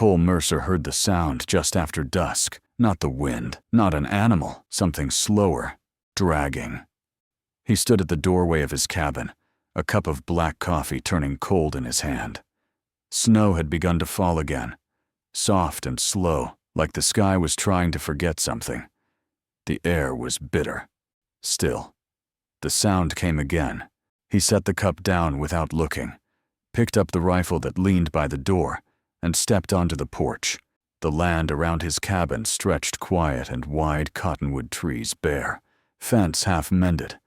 Cole Mercer heard the sound just after dusk, not the wind, not an animal, something slower, dragging. He stood at the doorway of his cabin, a cup of black coffee turning cold in his hand. Snow had begun to fall again, soft and slow, like the sky was trying to forget something. The air was bitter. Still. The sound came again. He set the cup down without looking, picked up the rifle that leaned by the door, and stepped onto the porch. The land around his cabin stretched quiet and wide cottonwood trees bare, fence half mended,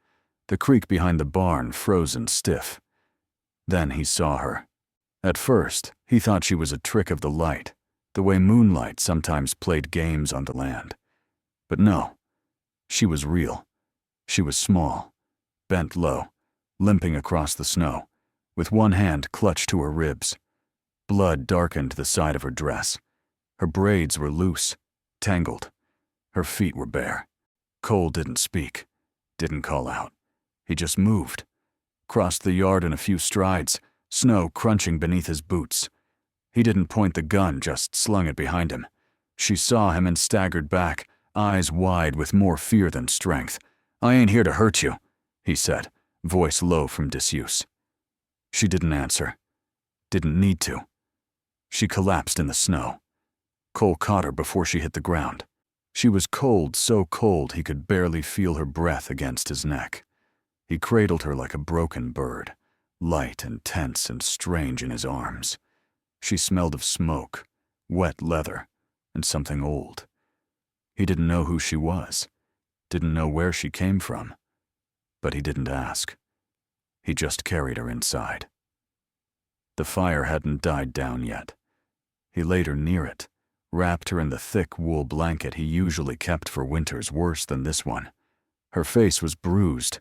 the creek behind the barn frozen stiff. Then he saw her. At first, he thought she was a trick of the light, the way moonlight sometimes played games on the land. But no, she was real. She was small, bent low, limping across the snow, with one hand clutched to her ribs. Blood darkened the side of her dress. Her braids were loose, tangled. Her feet were bare. Cole didn't speak, didn't call out. He just moved, crossed the yard in a few strides, snow crunching beneath his boots. He didn't point the gun, just slung it behind him. She saw him and staggered back, eyes wide with more fear than strength. "I ain't here to hurt you," he said, voice low from disuse. She didn't answer. Didn't need to. She collapsed in the snow. Cole caught her before she hit the ground. She was cold, so cold he could barely feel her breath against his neck. He cradled her like a broken bird, light and tense and strange in his arms. She smelled of smoke, wet leather, and something old. He didn't know who she was, didn't know where she came from, but he didn't ask. He just carried her inside. The fire hadn't died down yet. He laid her near it, wrapped her in the thick wool blanket he usually kept for winters worse than this one. Her face was bruised.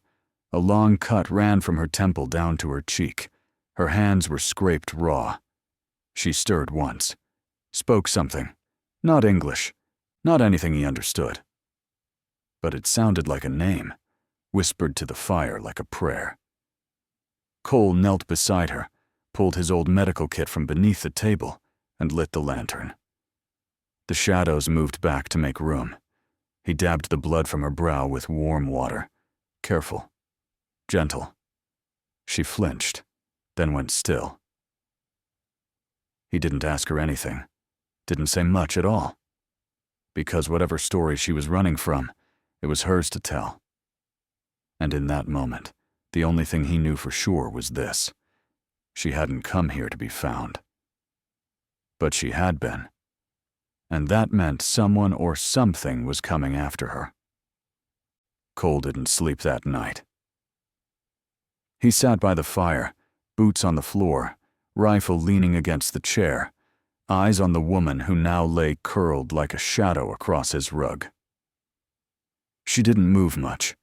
A long cut ran from her temple down to her cheek. Her hands were scraped raw. She stirred once, spoke something, not English, not anything he understood. But it sounded like a name, whispered to the fire like a prayer. Cole knelt beside her, pulled his old medical kit from beneath the table, and lit the lantern. The shadows moved back to make room. He dabbed the blood from her brow with warm water. Careful. Gentle. She flinched, then went still. He didn't ask her anything, didn't say much at all. Because whatever story she was running from, it was hers to tell. And in that moment, the only thing he knew for sure was this. She hadn't come here to be found. But she had been. And that meant someone or something was coming after her. Cole didn't sleep that night. He sat by the fire, boots on the floor, rifle leaning against the chair, eyes on the woman who now lay curled like a shadow across his rug. She didn't move much.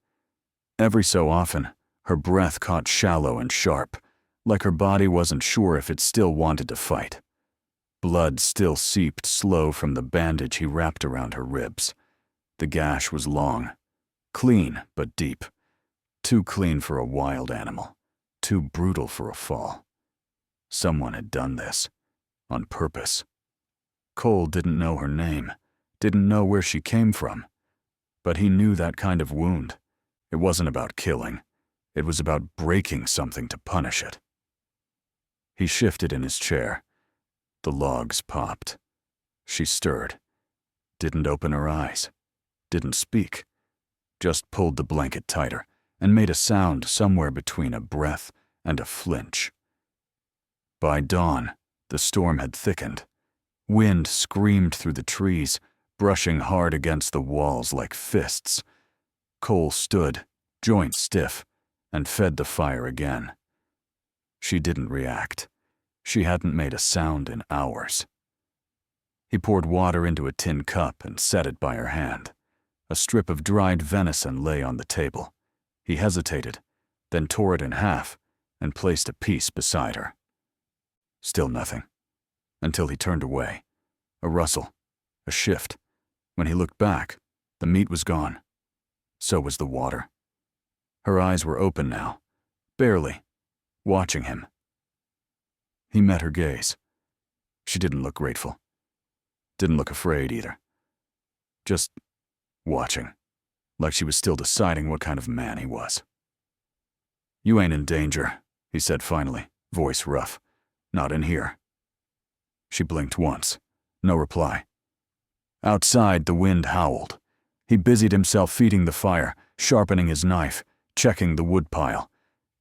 Every so often, her breath caught shallow and sharp, like her body wasn't sure if it still wanted to fight. Blood still seeped slow from the bandage he wrapped around her ribs. The gash was long, clean but deep. Too clean for a wild animal, too brutal for a fall. Someone had done this, on purpose. Cole didn't know her name, didn't know where she came from, but he knew that kind of wound. It wasn't about killing, it was about breaking something to punish it. He shifted in his chair. The logs popped. She stirred, didn't open her eyes, didn't speak, just pulled the blanket tighter and made a sound somewhere between a breath and a flinch. By dawn, the storm had thickened. Wind screamed through the trees, brushing hard against the walls like fists. Cole stood, joints stiff, and fed the fire again. She didn't react. She hadn't made a sound in hours. He poured water into a tin cup and set it by her hand. A strip of dried venison lay on the table. He hesitated, then tore it in half and placed a piece beside her. Still nothing, until he turned away. A rustle, a shift. When he looked back, the meat was gone. So was the water. Her eyes were open now, barely, watching him. He met her gaze. She didn't look grateful, Didn't look afraid either. Just watching, like she was still deciding what kind of man he was. "You ain't in danger," he said finally, voice rough. "Not in here." She blinked once. No reply. Outside, the wind howled. He busied himself feeding the fire, sharpening his knife, checking the woodpile.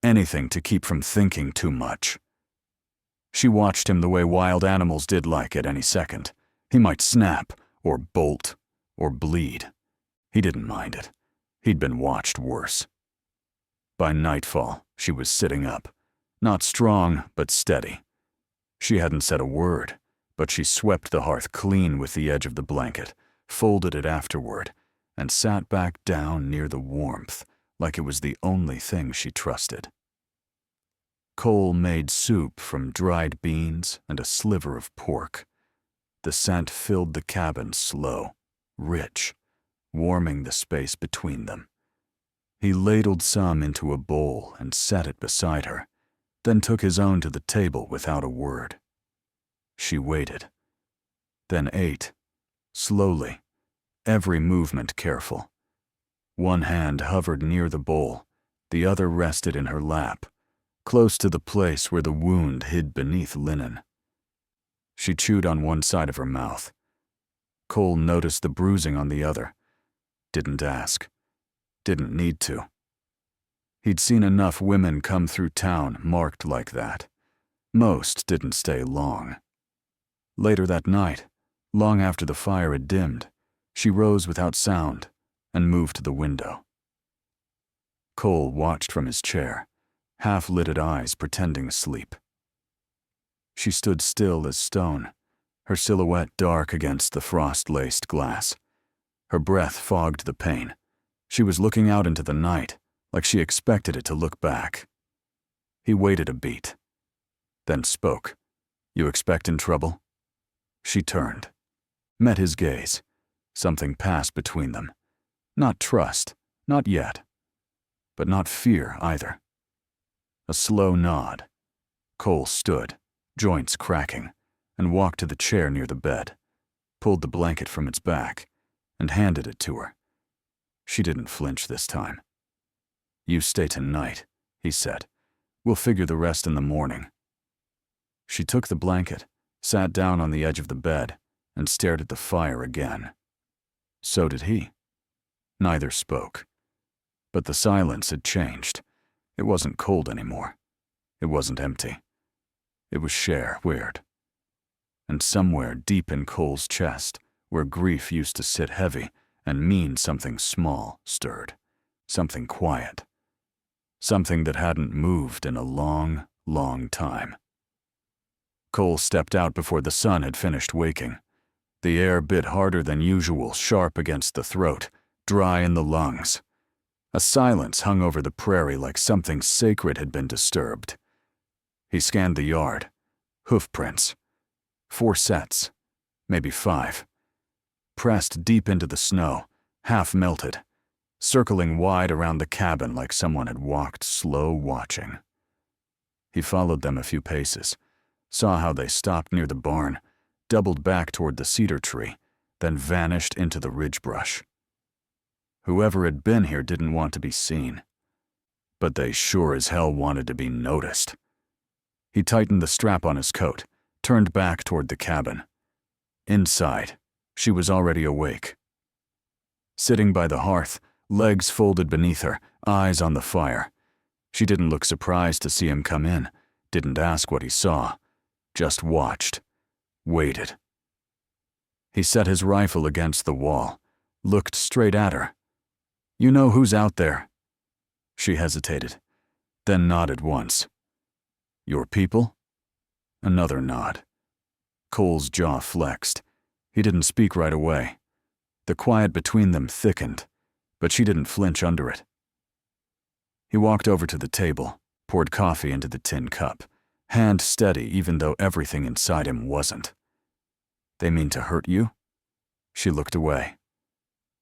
Anything to keep from thinking too much. She watched him the way wild animals did, like at any second. He might snap, or bolt, or bleed. He didn't mind it. He'd been watched worse. By nightfall, she was sitting up. Not strong, but steady. She hadn't said a word, but she swept the hearth clean with the edge of the blanket, folded it afterward, and sat back down near the warmth, like it was the only thing she trusted. Cole made soup from dried beans and a sliver of pork. The scent filled the cabin slow, rich, warming the space between them. He ladled some into a bowl and set it beside her, then took his own to the table without a word. She waited, then ate, slowly, every movement careful. One hand hovered near the bowl, the other rested in her lap, close to the place where the wound hid beneath linen. She chewed on one side of her mouth. Cole noticed the bruising on the other. Didn't ask. Didn't need to. He'd seen enough women come through town marked like that. Most didn't stay long. Later that night, long after the fire had dimmed, she rose without sound and moved to the window. Cole watched from his chair, half-lidded eyes pretending sleep. She stood still as stone, her silhouette dark against the frost-laced glass. Her breath fogged the pain. She was looking out into the night, like she expected it to look back. He waited a beat, then spoke. "You expectin' trouble?" She turned, met his gaze. Something passed between them. Not trust, not yet, but not fear either. A slow nod. Cole stood, joints cracking, and walked to the chair near the bed, pulled the blanket from its back, and handed it to her. She didn't flinch this time. "You stay tonight," he said. "We'll figure the rest in the morning." She took the blanket, sat down on the edge of the bed, and stared at the fire again. So did he. Neither spoke. But the silence had changed. It wasn't cold anymore. It wasn't empty. It was weird. And somewhere deep in Cole's chest, where grief used to sit heavy and mean something small, stirred. Something quiet. Something that hadn't moved in a long, long time. Cole stepped out before the sun had finished waking. The air bit harder than usual, sharp against the throat, dry in the lungs. A silence hung over the prairie like something sacred had been disturbed. He scanned the yard. Hoof prints. 4 sets, maybe 5. Pressed deep into the snow, half melted, circling wide around the cabin like someone had walked slow watching. He followed them a few paces, saw how they stopped near the barn, doubled back toward the cedar tree, then vanished into the ridge brush. Whoever had been here didn't want to be seen, but they sure as hell wanted to be noticed. He tightened the strap on his coat, turned back toward the cabin. Inside, she was already awake. Sitting by the hearth, legs folded beneath her, eyes on the fire. She didn't look surprised to see him come in, didn't ask what he saw, just watched, waited. He set his rifle against the wall, looked straight at her. "You know who's out there?" She hesitated, then nodded once. "Your people?" Another nod. Cole's jaw flexed. He didn't speak right away. The quiet between them thickened, but she didn't flinch under it. He walked over to the table, poured coffee into the tin cup, hand steady even though everything inside him wasn't. "They mean to hurt you?" She looked away.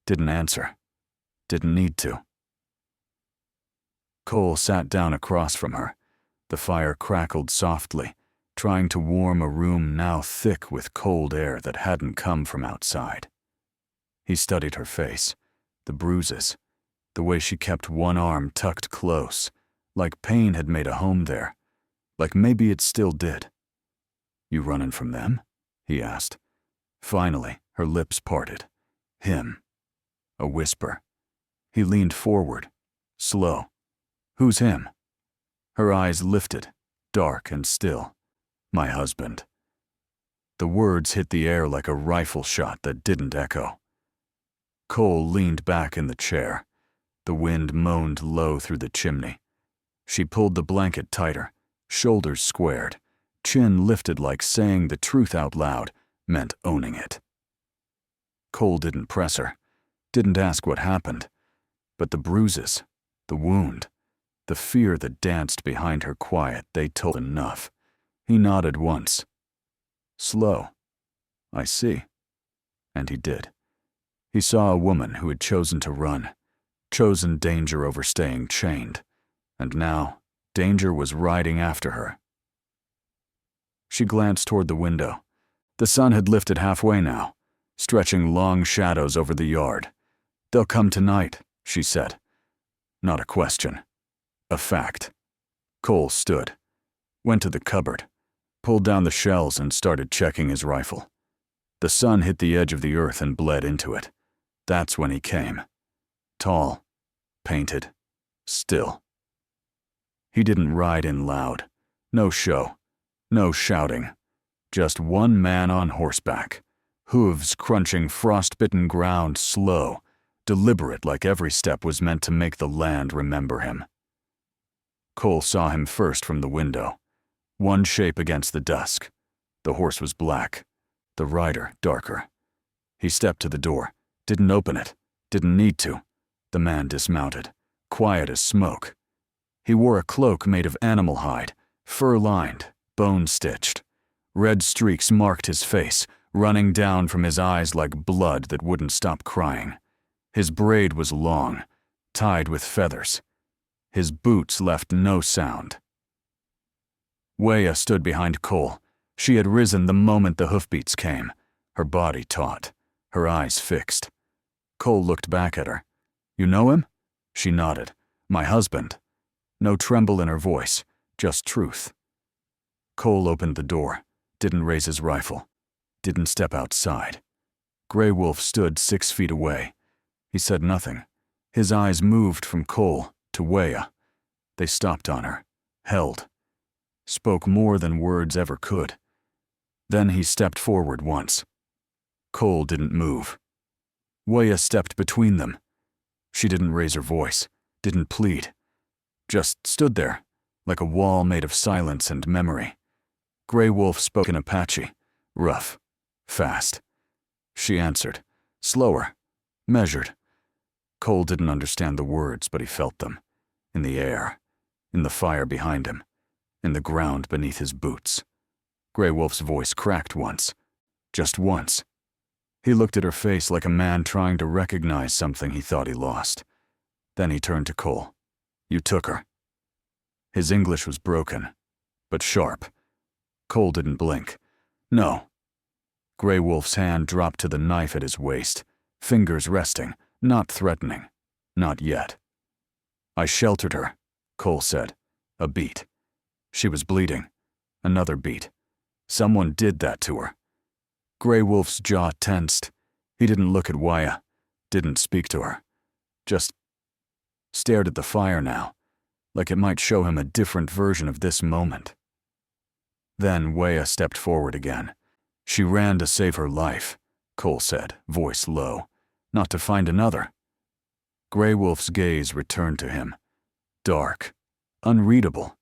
Didn't answer. Didn't need to. Cole sat down across from her. The fire crackled softly, trying to warm a room now thick with cold air that hadn't come from outside. He studied her face, the bruises, the way she kept one arm tucked close, like pain had made a home there, like maybe it still did. "You running from them?" he asked. Finally, her lips parted. Him. A whisper. He leaned forward, slow. "Who's him?" Her eyes lifted, dark and still. "My husband." The words hit the air like a rifle shot that didn't echo. Cole leaned back in the chair. The wind moaned low through the chimney. She pulled the blanket tighter, shoulders squared, chin lifted like saying the truth out loud meant owning it. Cole didn't press her, didn't ask what happened, but the bruises, the wound, the fear that danced behind her quiet, they told enough. He nodded once. "Slow. I see." And he did. He saw a woman who had chosen to run, chosen danger over staying chained, and now danger was riding after her. She glanced toward the window. The sun had lifted halfway now, stretching long shadows over the yard. "They'll come tonight," she said. Not a question. A fact. Cole stood, went to the cupboard, pulled down the shells and started checking his rifle. The sun hit the edge of the earth and bled into it. That's when he came. Tall, painted, still. He didn't ride in loud. No show. No shouting. Just one man on horseback, hooves crunching frost-bitten ground, slow, deliberate like every step was meant to make the land remember him. Cole saw him first from the window. One shape against the dusk. The horse was black, the rider darker. He stepped to the door, didn't open it, didn't need to. The man dismounted, quiet as smoke. He wore a cloak made of animal hide, fur-lined, bone-stitched. Red streaks marked his face, running down from his eyes like blood that wouldn't stop crying. His braid was long, tied with feathers. His boots left no sound. Weah stood behind Cole. She had risen the moment the hoofbeats came, her body taut, her eyes fixed. Cole looked back at her. "You know him?" She nodded. "My husband." No tremble in her voice, just truth. Cole opened the door, didn't raise his rifle, didn't step outside. Grey Wolf stood 6 feet away. He said nothing. His eyes moved from Cole to Weah. They stopped on her, held, spoke more than words ever could. Then he stepped forward once. Cole didn't move. Weah stepped between them. She didn't raise her voice, didn't plead. Just stood there, like a wall made of silence and memory. Grey Wolf spoke in Apache, rough, fast. She answered, slower, measured. Cole didn't understand the words, but he felt them. In the air, in the fire behind him, in the ground beneath his boots. Grey Wolf's voice cracked once, just once. He looked at her face like a man trying to recognize something he thought he lost. Then he turned to Cole. "You took her." His English was broken, but sharp. Cole didn't blink. "No." Grey Wolf's hand dropped to the knife at his waist, fingers resting, not threatening, not yet. "I sheltered her," Cole said. A beat. She was bleeding. Another beat. Someone did that to her. Grey Wolf's jaw tensed. He didn't look at Weah, didn't speak to her. Just stared at the fire now, like it might show him a different version of this moment. Then Weah stepped forward again. "She ran to save her life," Cole said, voice low. "Not to find another." Grey Wolf's gaze returned to him. Dark, unreadable,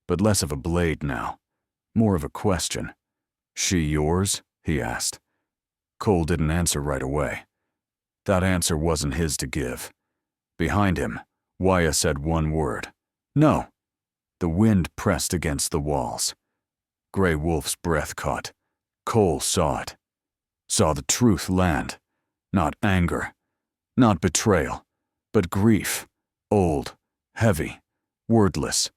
but less of a blade now, more of a question. "She yours?" he asked. Cole didn't answer right away. That answer wasn't his to give. Behind him, Weah said one word. "No." The wind pressed against the walls. Grey Wolf's breath caught. Cole saw it. Saw the truth land. Not anger. Not betrayal. But grief. Old. Heavy. Wordless.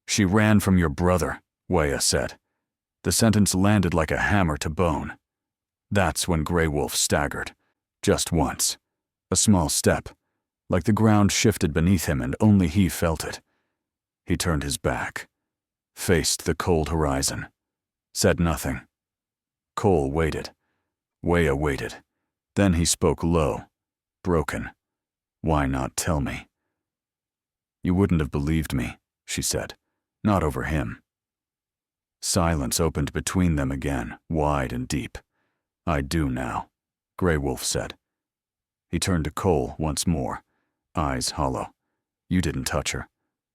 "She ran from your brother," Weah said. The sentence landed like a hammer to bone. That's when Grey Wolf staggered. Just once. A small step, like the ground shifted beneath him and only he felt it. He turned his back, faced the cold horizon, said nothing. Cole waited. Weah waited. Then he spoke low, broken. Why not tell me? You wouldn't have believed me, she said. Not over him. Silence opened between them again, wide and deep. I do now, Grey Wolf said. He turned to Cole once more, eyes hollow. You didn't touch her.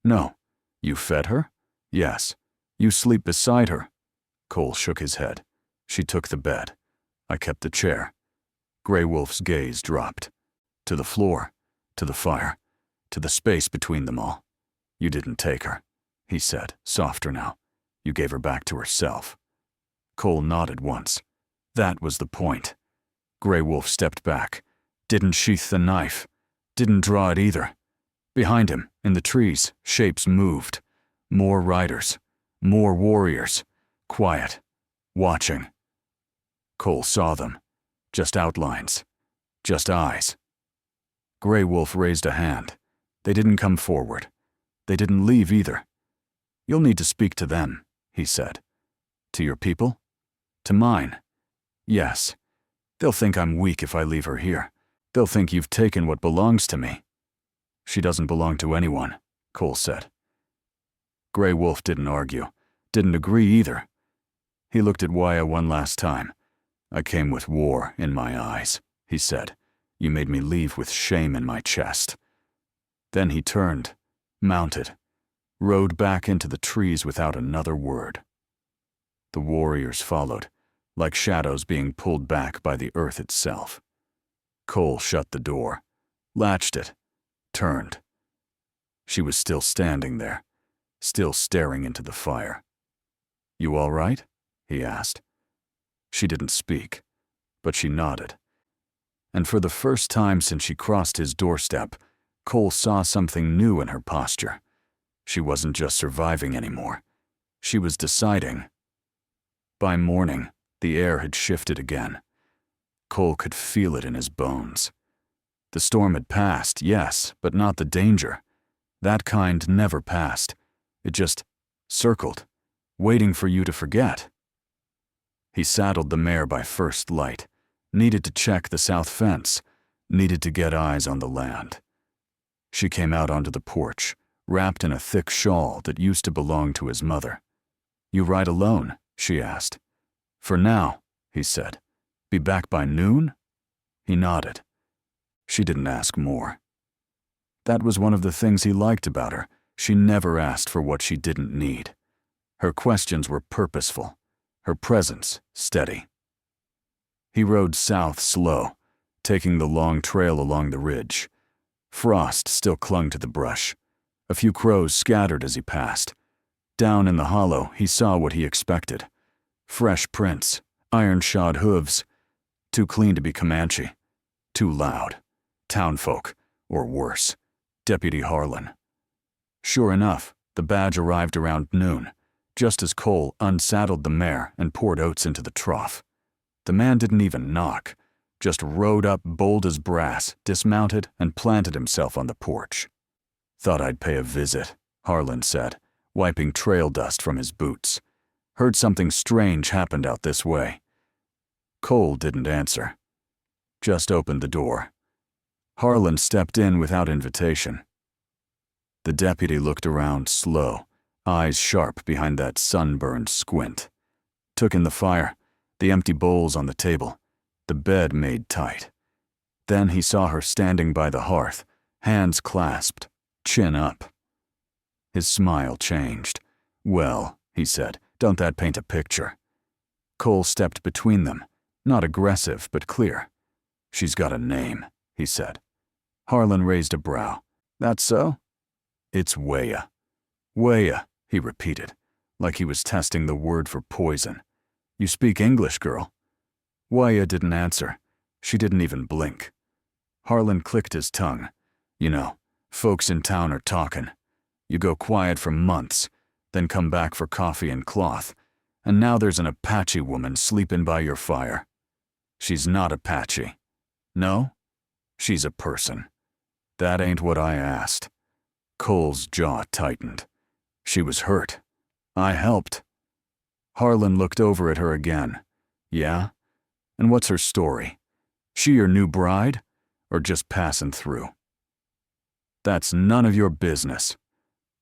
No. You fed her? Yes. You sleep beside her? Cole shook his head. She took the bed. I kept the chair. Grey Wolf's gaze dropped. To the floor, to the fire, to the space between them all. You didn't take her, he said, softer now. You gave her back to herself. Cole nodded once. That was the point. Grey Wolf stepped back, didn't sheath the knife, didn't draw it either. Behind him, in the trees, shapes moved. More riders, more warriors, quiet, watching. Cole saw them. Just outlines. Just eyes. Grey Wolf raised a hand. They didn't come forward. They didn't leave either. You'll need to speak to them, he said. To your people? To mine. Yes. They'll think I'm weak if I leave her here. They'll think you've taken what belongs to me. She doesn't belong to anyone, Cole said. Grey Wolf didn't argue, didn't agree either. He looked at Weah one last time. I came with war in my eyes, he said. You made me leave with shame in my chest. Then he turned, mounted, rode back into the trees without another word. The warriors followed, like shadows being pulled back by the earth itself. Cole shut the door, latched it, turned. She was still standing there, still staring into the fire. You all right? He asked. She didn't speak, but she nodded. And for the first time since she crossed his doorstep, Cole saw something new in her posture. She wasn't just surviving anymore. She was deciding. By morning, the air had shifted again. Cole could feel it in his bones. The storm had passed, yes, but not the danger. That kind never passed. It just circled, waiting for you to forget. He saddled the mare by first light, needed to check the south fence, needed to get eyes on the land. She came out onto the porch, wrapped in a thick shawl that used to belong to his mother. You ride alone? She asked. For now, he said. Be back by noon? He nodded. She didn't ask more. That was one of the things he liked about her. She never asked for what she didn't need. Her questions were purposeful, her presence steady. He rode south slow, taking the long trail along the ridge. Frost still clung to the brush. A few crows scattered as he passed. Down in the hollow, he saw what he expected. Fresh prints, iron-shod hooves. Too clean to be Comanche. Too loud. Townfolk, or worse, Deputy Harlan. Sure enough, the badge arrived around noon, just as Cole unsaddled the mare and poured oats into the trough. The man didn't even knock, just rode up bold as brass, dismounted, and planted himself on the porch. Thought I'd pay a visit, Harlan said, wiping trail dust from his boots. Heard something strange happened out this way. Cole didn't answer, just opened the door. Harlan stepped in without invitation. The deputy looked around slow, eyes sharp behind that sunburned squint. Took in the fire, the empty bowls on the table, the bed made tight. Then he saw her standing by the hearth, hands clasped, chin up. His smile changed. Well, he said, don't that paint a picture? Cole stepped between them, not aggressive but clear. She's got a name, he said. Harlan raised a brow. That so? It's Weah. Weah, he repeated, like he was testing the word for poison. You speak English, girl? Weah didn't answer. She didn't even blink. Harlan clicked his tongue. You know, folks in town are talking. You go quiet for months, then come back for coffee and cloth, And now there's an Apache woman sleeping by your fire. She's not Apache. No? She's a person. That ain't what I asked. Cole's jaw tightened. She was hurt. I helped. Harlan looked over at her again. Yeah? And what's her story? She your new bride? Or just passing through? That's none of your business.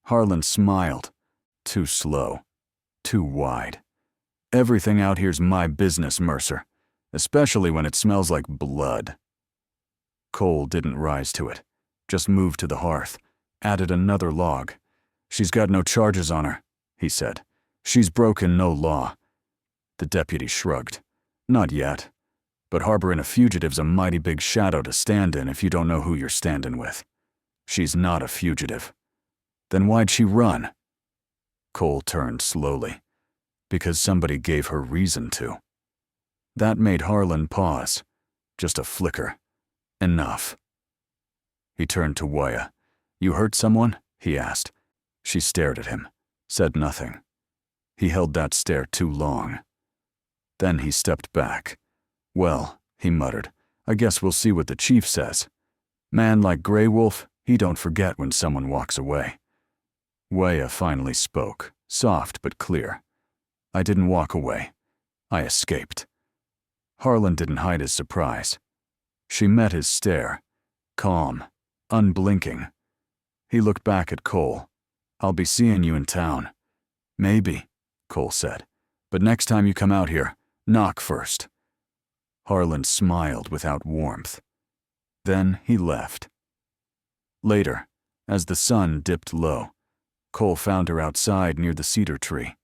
Harlan smiled. Too slow. Too wide. Everything out here's my business, Mercer. Especially when it smells like blood. Cole didn't rise to it. Just moved to the hearth. Added another log. She's got no charges on her, he said. She's broken no law. The deputy shrugged. Not yet. But harboring a fugitive's a mighty big shadow to stand in if you don't know who you're standing with. She's not a fugitive. Then why'd she run? Cole turned slowly. Because somebody gave her reason to. That made Harlan pause. Just a flicker. Enough. He turned to Waya. You hurt someone? He asked. She stared at him. Said nothing. He held that stare too long. Then he stepped back. Well, he muttered, I guess we'll see what the chief says. Man like Grey Wolf, he don't forget when someone walks away. Waya finally spoke, soft but clear. I didn't walk away. I escaped. Harlan didn't hide his surprise. She met his stare, calm, unblinking. He looked back at Cole. I'll be seeing you in town. Maybe, Cole said, but next time you come out here, knock first. Harlan smiled without warmth. Then he left. Later, as the sun dipped low, Cole found her outside near the cedar tree,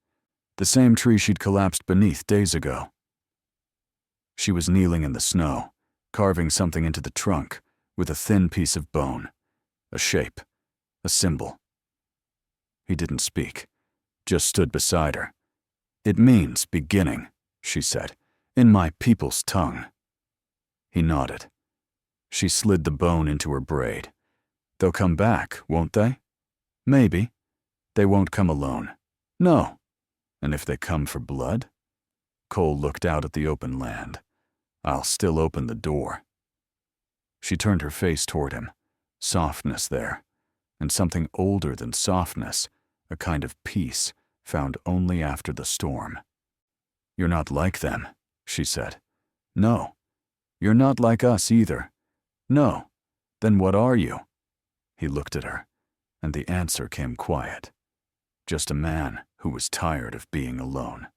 the same tree she'd collapsed beneath days ago. She was kneeling in the snow, carving something into the trunk with a thin piece of bone, a shape, a symbol. He didn't speak, just stood beside her. It means beginning, she said, in my people's tongue. He nodded. She slid the bone into her braid. They'll come back, won't they? Maybe. They won't come alone. No. And if they come for blood? Cole looked out at the open land. I'll still open the door. She turned her face toward him. Softness there. And something older than softness, a kind of peace, found only after the storm. You're not like them, she said. No. You're not like us either. No. Then what are you? He looked at her, and the answer came quiet. Just a man who was tired of being alone.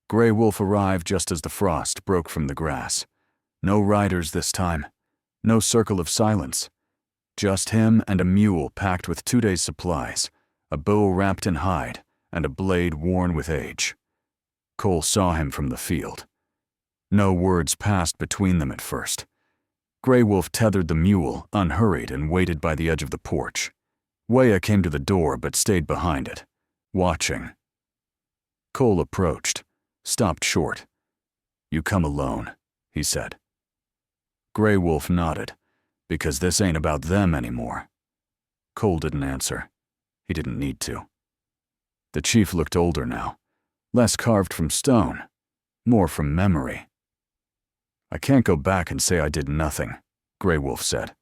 Grey Wolf arrived just as the frost broke from the grass. No riders this time. No circle of silence. Just him and a mule packed with 2 days' supplies, a bow wrapped in hide, and a blade worn with age. Cole saw him from the field. No words passed between them at first. Grey Wolf tethered the mule, unhurried, and waited by the edge of the porch. Waya came to the door but stayed behind it, watching. Cole approached, stopped short. You come alone, he said. Grey Wolf nodded, because this ain't about them anymore. Cole didn't answer. He didn't need to. The chief looked older now, less carved from stone, more from memory. I can't go back and say I did nothing, Grey Wolf said.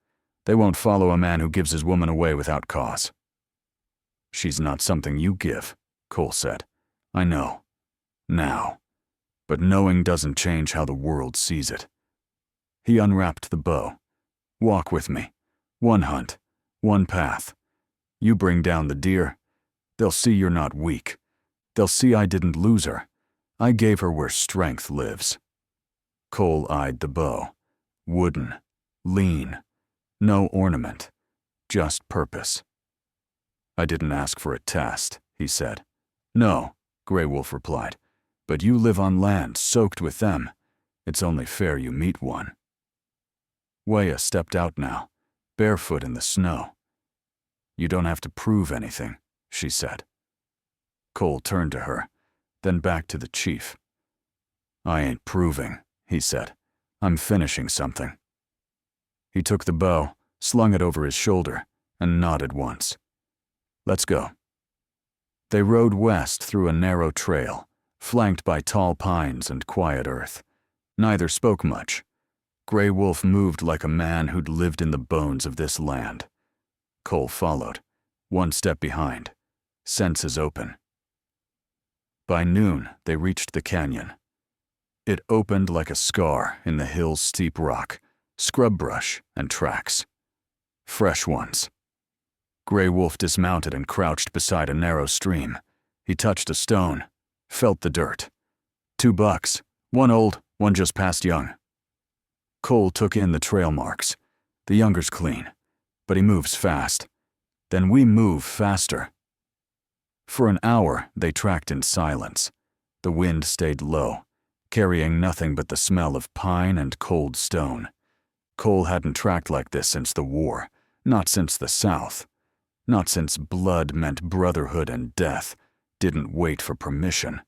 They won't follow a man who gives his woman away without cause. She's not something you give, Cole said. I know. Now. But knowing doesn't change how the world sees it. He unwrapped the bow. Walk with me. One hunt. One path. You bring down the deer. They'll see you're not weak. They'll see I didn't lose her. I gave her where strength lives. Cole eyed the bow. Wooden. Lean. No ornament. Just purpose. I didn't ask for a test, he said. No, Grey Wolf replied. But you live on land soaked with them. It's only fair you meet one. Waya stepped out now, barefoot in the snow. You don't have to prove anything, she said. Cole turned to her, then back to the chief. I ain't proving, he said. I'm finishing something. He took the bow, slung it over his shoulder, and nodded once. Let's go. They rode west through a narrow trail, flanked by tall pines and quiet earth. Neither spoke much. Grey Wolf moved like a man who'd lived in the bones of this land. Cole followed, one step behind, senses open. By noon, they reached the canyon. It opened like a scar in the hill's steep rock, scrub brush and tracks. Fresh ones. Grey Wolf dismounted and crouched beside a narrow stream. He touched a stone, felt the dirt. 2 bucks, one old, one just past young. Cole took in the trail marks. The younger's clean, but he moves fast. Then we move faster. For an hour, they tracked in silence. The wind stayed low, carrying nothing but the smell of pine and cold stone. Cole hadn't tracked like this since the war, not since the South. Not since blood meant brotherhood and death, didn't wait for permission.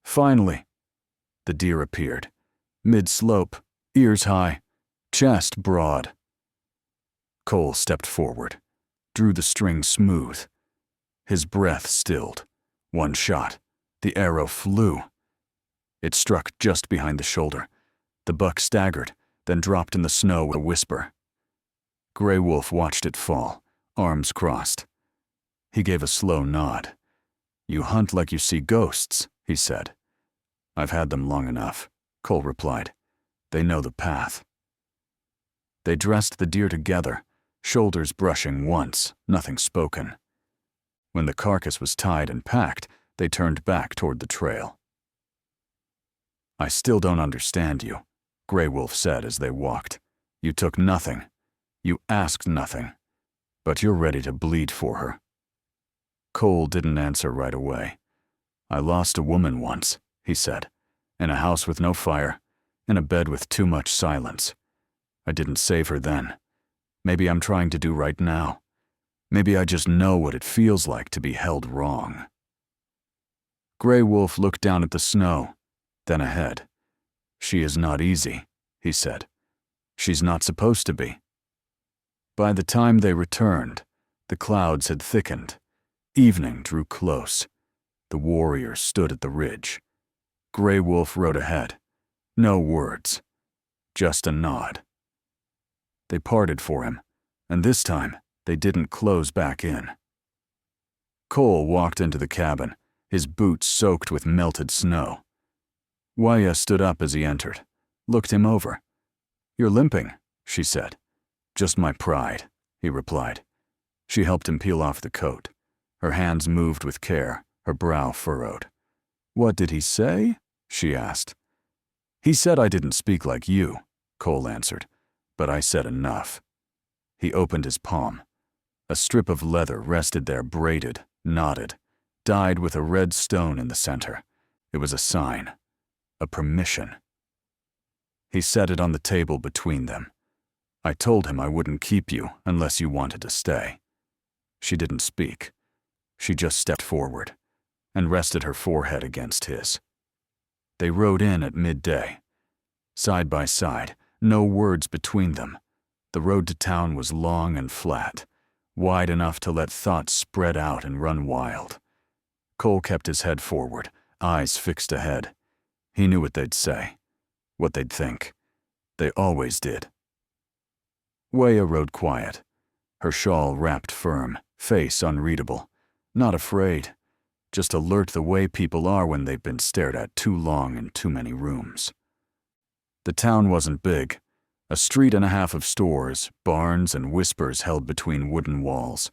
Finally, the deer appeared, mid-slope, ears high, chest broad. Cole stepped forward, drew the string smooth. His breath stilled. One shot. The arrow flew. It struck just behind the shoulder. The buck staggered, then dropped in the snow with a whisper. Grey Wolf watched it fall, arms crossed. He gave a slow nod. "You hunt like you see ghosts," he said. "I've had them long enough," Cole replied. "They know the path." They dressed the deer together, shoulders brushing once, nothing spoken. When the carcass was tied and packed, they turned back toward the trail. "I still don't understand you," Grey Wolf said as they walked. "You took nothing. You asked nothing. But you're ready to bleed for her." Cole didn't answer right away. "I lost a woman once," he said, "in a house with no fire, in a bed with too much silence. I didn't save her then. Maybe I'm trying to do right now. Maybe I just know what it feels like to be held wrong." Grey Wolf looked down at the snow, then ahead. "She is not easy," he said. "She's not supposed to be." By the time they returned, the clouds had thickened. Evening drew close. The warriors stood at the ridge. Grey Wolf rode ahead. No words, just a nod. They parted for him, and this time they didn't close back in. Cole walked into the cabin, his boots soaked with melted snow. Waya stood up as he entered, looked him over. "You're limping," she said. "Just my pride," he replied. She helped him peel off the coat. Her hands moved with care, her brow furrowed. "What did he say?" she asked. "He said I didn't speak like you," Cole answered, "but I said enough." He opened his palm. A strip of leather rested there, braided, knotted, dyed with a red stone in the center. It was a sign, a permission. He set it on the table between them. "I told him I wouldn't keep you unless you wanted to stay." She didn't speak. She just stepped forward and rested her forehead against his. They rode in at midday. Side by side, no words between them. The road to town was long and flat, wide enough to let thoughts spread out and run wild. Cole kept his head forward, eyes fixed ahead. He knew what they'd say, what they'd think. They always did. Waya rode quiet, her shawl wrapped firm, face unreadable. Not afraid, just alert the way people are when they've been stared at too long in too many rooms. The town wasn't big. A street and a half of stores, barns, and whispers held between wooden walls.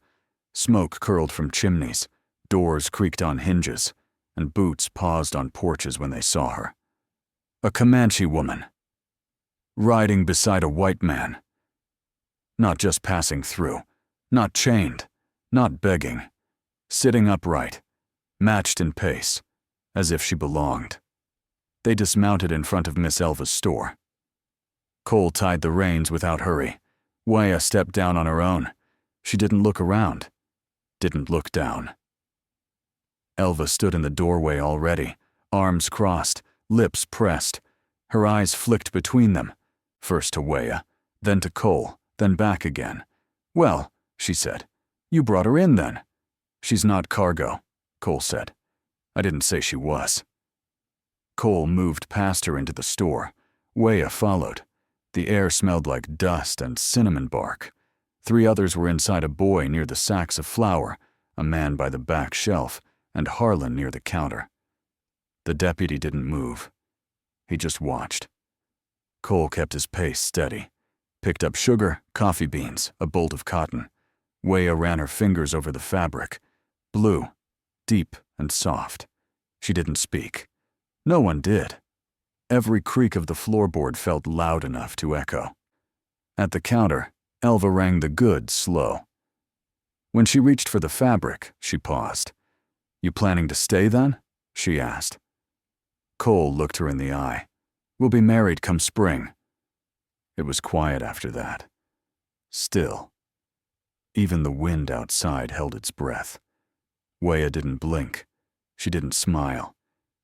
Smoke curled from chimneys, doors creaked on hinges, and boots paused on porches when they saw her. A Comanche woman, riding beside a white man. Not just passing through, not chained, not begging. Sitting upright, matched in pace, as if she belonged. They dismounted in front of Miss Elva's store. Cole tied the reins without hurry. Waya stepped down on her own. She didn't look around, didn't look down. Elva stood in the doorway already, arms crossed, lips pressed. Her eyes flicked between them, first to Waya, then to Cole, then back again. "Well," she said, "you brought her in then." She's not cargo, Cole said. I didn't say she was. Cole moved past her into the store. Weah followed. The air smelled like dust and cinnamon bark. 3 others were inside a boy near the sacks of flour, a man by the back shelf, and Harlan near the counter. The deputy didn't move. He just watched. Cole kept his pace steady. Picked up sugar, coffee beans, a bolt of cotton. Weah ran her fingers over the fabric. Blue, deep and soft. She didn't speak. No one did. Every creak of the floorboard felt loud enough to echo. At the counter, Elva rang the goods slow. When she reached for the fabric, she paused. You planning to stay then? She asked. Cole looked her in the eye. We'll be married come spring. It was quiet after that. Still. Even the wind outside held its breath. Weah didn't blink. She didn't smile.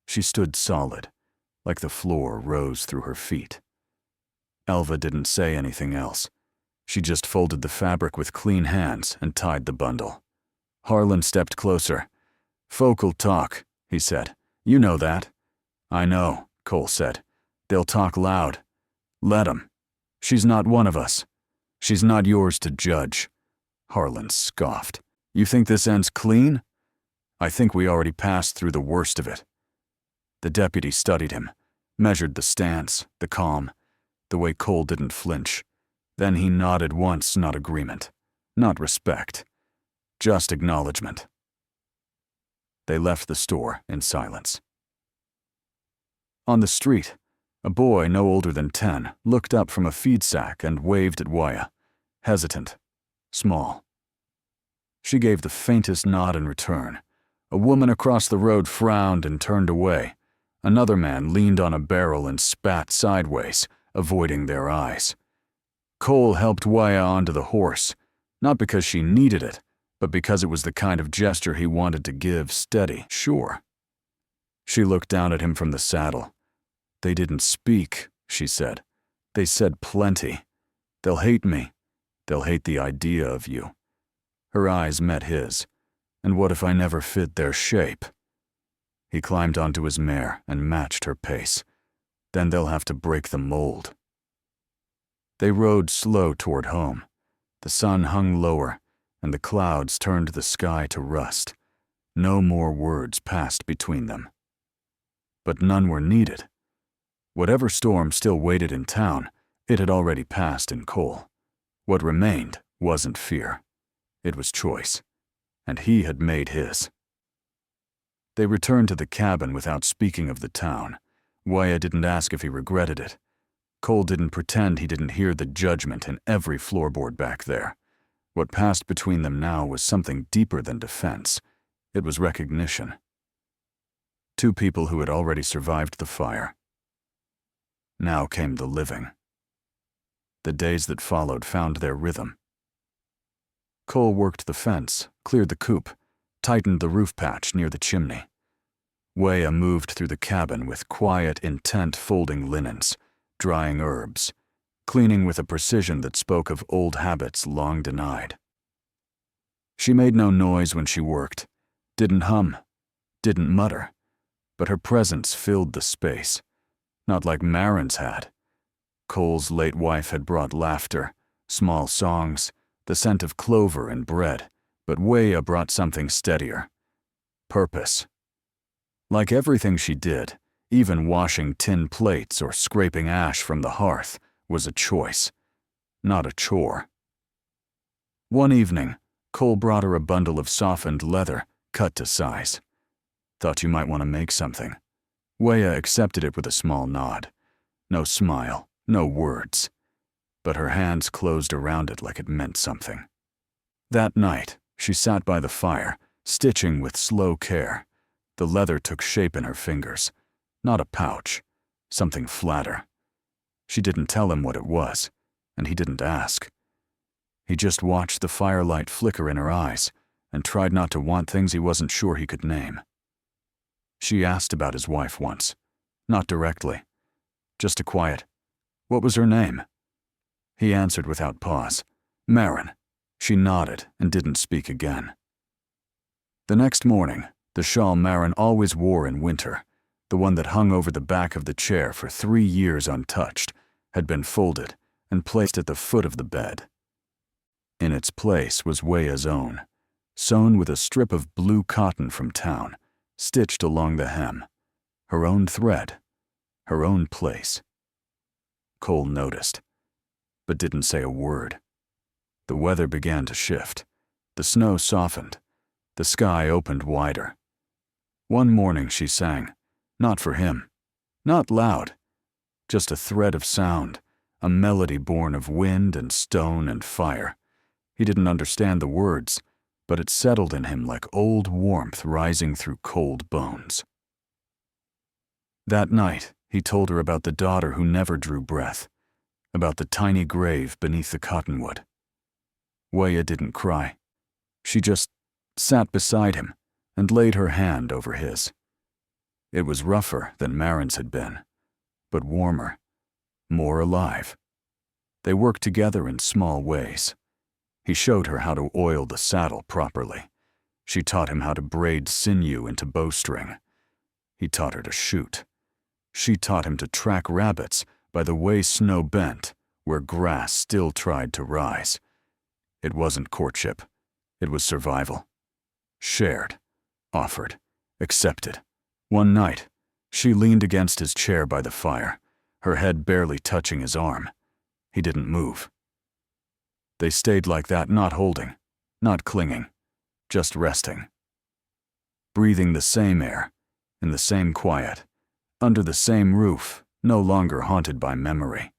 She stood solid, like the floor rose through her feet. Elva didn't say anything else. She just folded the fabric with clean hands and tied the bundle. Harlan stepped closer. Folk'll talk, he said. You know that. I know, Cole said. They'll talk loud. Let 'em. She's not one of us. She's not yours to judge. Harlan scoffed. You think this ends clean? I think we already passed through the worst of it. The deputy studied him, measured the stance, the calm, the way Cole didn't flinch. Then he nodded once, not agreement, not respect, just acknowledgement. They left the store in silence. On the street, a boy no older than 10 looked up from a feed sack and waved at Weah, hesitant, small. She gave the faintest nod in return. A woman across the road frowned and turned away. Another man leaned on a barrel and spat sideways, avoiding their eyes. Cole helped Weah onto the horse, not because she needed it, but because it was the kind of gesture he wanted to give steady, sure. She looked down at him from the saddle. They didn't speak, she said. They said plenty. They'll hate me. They'll hate the idea of you. Her eyes met his. And what if I never fit their shape? He climbed onto his mare and matched her pace. Then they'll have to break the mold. They rode slow toward home. The sun hung lower, and the clouds turned the sky to rust. No more words passed between them. But none were needed. Whatever storm still waited in town, it had already passed in Cole. What remained wasn't fear. It was choice. And he had made his. They returned to the cabin without speaking of the town. Weah didn't ask if he regretted it. Cole didn't pretend he didn't hear the judgment in every floorboard back there. What passed between them now was something deeper than defense. It was recognition. 2 people who had already survived the fire. Now came the living. The days that followed found their rhythm. Cole worked the fence, cleared the coop, tightened the roof patch near the chimney. Weah moved through the cabin with quiet, intent folding linens, drying herbs, cleaning with a precision that spoke of old habits long denied. She made no noise when she worked, didn't hum, didn't mutter, but her presence filled the space, not like Marin's had. Cole's late wife had brought laughter, small songs, the scent of clover and bread, but Weah brought something steadier. Purpose. Like everything she did, even washing tin plates or scraping ash from the hearth was a choice, not a chore. One evening, Cole brought her a bundle of softened leather, cut to size. Thought you might want to make something. Weah accepted it with a small nod. No smile, no words. But her hands closed around it like it meant something. That night, she sat by the fire, stitching with slow care. The leather took shape in her fingers. Not a pouch, something flatter. She didn't tell him what it was, and he didn't ask. He just watched the firelight flicker in her eyes and tried not to want things he wasn't sure he could name. She asked about his wife once, not directly, just a quiet, "What was her name?" He answered without pause, "Marin." She nodded and didn't speak again. The next morning, the shawl Marin always wore in winter, the one that hung over the back of the chair for 3 years untouched, had been folded and placed at the foot of the bed. In its place was Weya's own, sewn with a strip of blue cotton from town, stitched along the hem. Her own thread, her own place. Cole noticed, but didn't say a word. The weather began to shift. The snow softened. The sky opened wider. One morning she sang, not for him, not loud, just a thread of sound, a melody born of wind and stone and fire. He didn't understand the words, but it settled in him like old warmth rising through cold bones. That night, he told her about the daughter who never drew breath, about the tiny grave beneath the cottonwood. Weya didn't cry. She just sat beside him and laid her hand over his. It was rougher than Marin's had been, but warmer, more alive. They worked together in small ways. He showed her how to oil the saddle properly. She taught him how to braid sinew into bowstring. He taught her to shoot. She taught him to track rabbits by the way snow bent, where grass still tried to rise. It wasn't courtship. It was survival. Shared, offered, accepted. One night, she leaned against his chair by the fire, her head barely touching his arm. He didn't move. They stayed like that, not holding, not clinging, just resting. Breathing the same air, in the same quiet, under the same roof, no longer haunted by memory.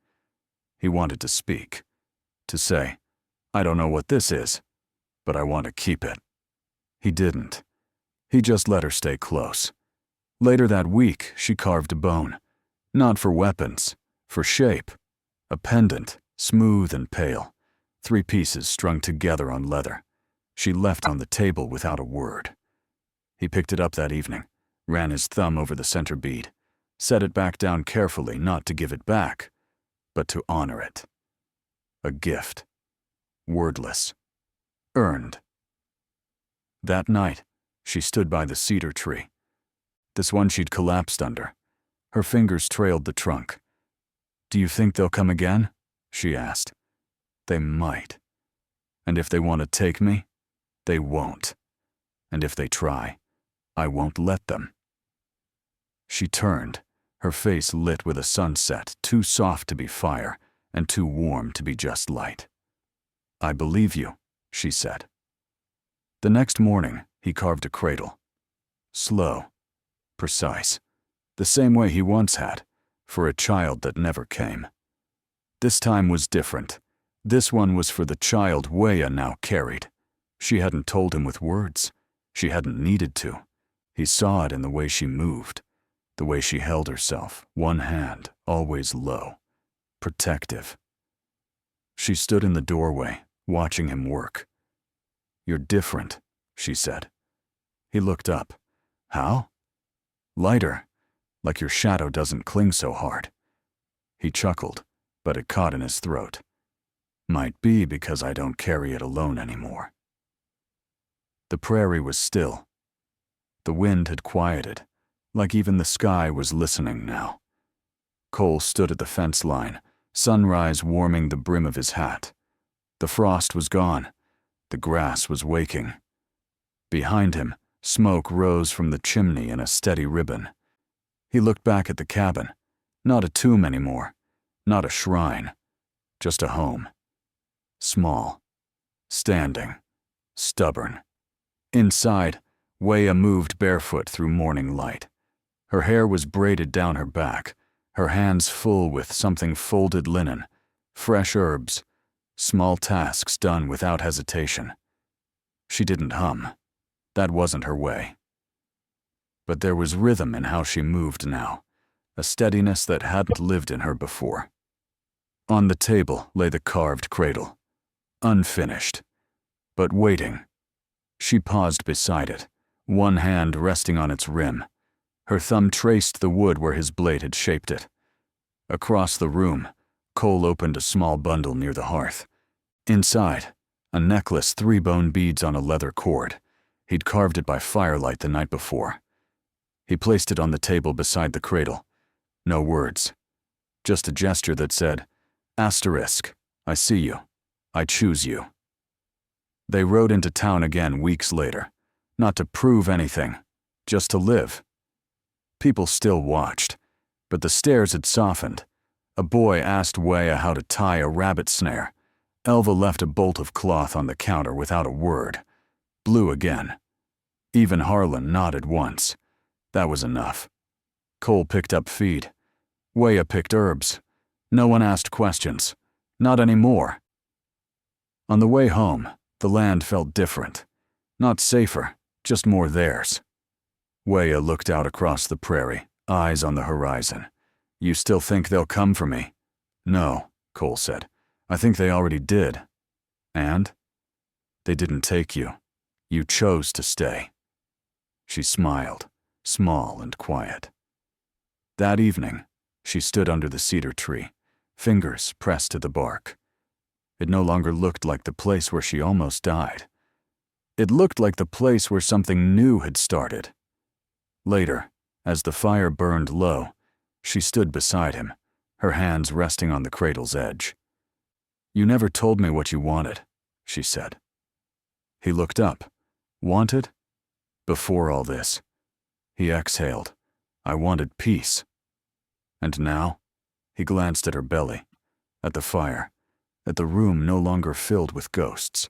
He wanted to speak, to say, I don't know what this is, but I want to keep it. He didn't. He just let her stay close. Later that week, she carved a bone, not for weapons, for shape, a pendant, smooth and pale, 3 pieces strung together on leather. She left on the table without a word. He picked it up that evening, ran his thumb over the center bead, set it back down carefully, not to give it back, but to honor it. A gift. Wordless. Earned. That night, she stood by the cedar tree. This one she'd collapsed under. Her fingers trailed the trunk. Do you think they'll come again? She asked. They might. And if they want to take me, they won't. And if they try, I won't let them. She turned, her face lit with a sunset too soft to be fire and too warm to be just light. I believe you, she said. The next morning, he carved a cradle. Slow, precise, the same way he once had, for a child that never came. This time was different. This one was for the child Weya now carried. She hadn't told him with words. She hadn't needed to. He saw it in the way she moved, the way she held herself, one hand always low, protective. She stood in the doorway, watching him work. You're different, she said. He looked up. How? Lighter, like your shadow doesn't cling so hard. He chuckled, but it caught in his throat. Might be because I don't carry it alone anymore. The prairie was still. The wind had quieted, like even the sky was listening now. Cole stood at the fence line, sunrise warming the brim of his hat. The frost was gone. The grass was waking. Behind him, smoke rose from the chimney in a steady ribbon. He looked back at the cabin. Not a tomb anymore. Not a shrine. Just a home. Small. Standing. Stubborn. Inside, Weya moved barefoot through morning light. Her hair was braided down her back, her hands full with something folded linen, fresh herbs, small tasks done without hesitation. She didn't hum. That wasn't her way. But there was rhythm in how she moved now, a steadiness that hadn't lived in her before. On the table lay the carved cradle, unfinished, but waiting. She paused beside it, one hand resting on its rim. Her thumb traced the wood where his blade had shaped it. Across the room, Cole opened a small bundle near the hearth. Inside, a necklace, 3 bone beads on a leather cord. He'd carved it by firelight the night before. He placed it on the table beside the cradle. No words. Just a gesture that said, "Asterisk, I see you. I choose you." They rode into town again weeks later, not to prove anything, just to live. People still watched, but the stares had softened. A boy asked Weah how to tie a rabbit snare. Elva left a bolt of cloth on the counter without a word. Blew again. Even Harlan nodded once. That was enough. Cole picked up feed. Weah picked herbs. No one asked questions. Not anymore. On the way home, the land felt different. Not safer, just more theirs. Weah looked out across the prairie, eyes on the horizon. "You still think they'll come for me?" "No," Cole said. "I think they already did." "And?" "They didn't take you. You chose to stay." She smiled, small and quiet. That evening, she stood under the cedar tree, fingers pressed to the bark. It no longer looked like the place where she almost died. It looked like the place where something new had started. Later, as the fire burned low, she stood beside him, her hands resting on the cradle's edge. "You never told me what you wanted," she said. He looked up. "Wanted?" "Before all this." He exhaled. "I wanted peace." "And now?" He glanced at her belly, at the fire, at the room no longer filled with ghosts.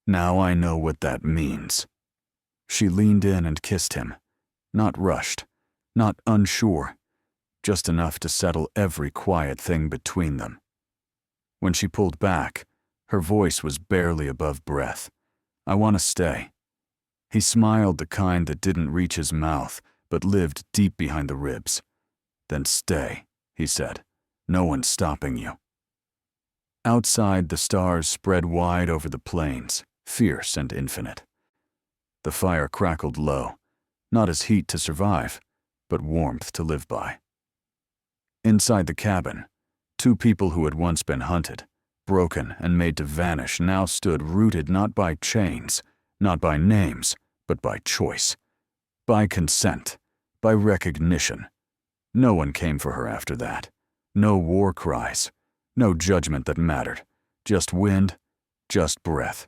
"Now I know what that means." She leaned in and kissed him, not rushed, not unsure, just enough to settle every quiet thing between them. When she pulled back, her voice was barely above breath. "I want to stay." He smiled, the kind that didn't reach his mouth, but lived deep behind the ribs. "Then stay," he said. "No one's stopping you." Outside, the stars spread wide over the plains, fierce and infinite. The fire crackled low, not as heat to survive, but warmth to live by. Inside the cabin, two people who had once been hunted, broken and made to vanish, now stood rooted not by chains, not by names, but by choice, by consent, by recognition. No one came for her after that. No war cries, no judgment that mattered, just wind, just breath,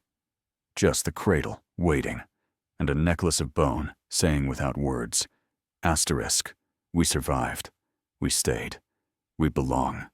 just the cradle waiting, and a necklace of bone saying without words, "Asterisk, we survived, we stayed, we belong."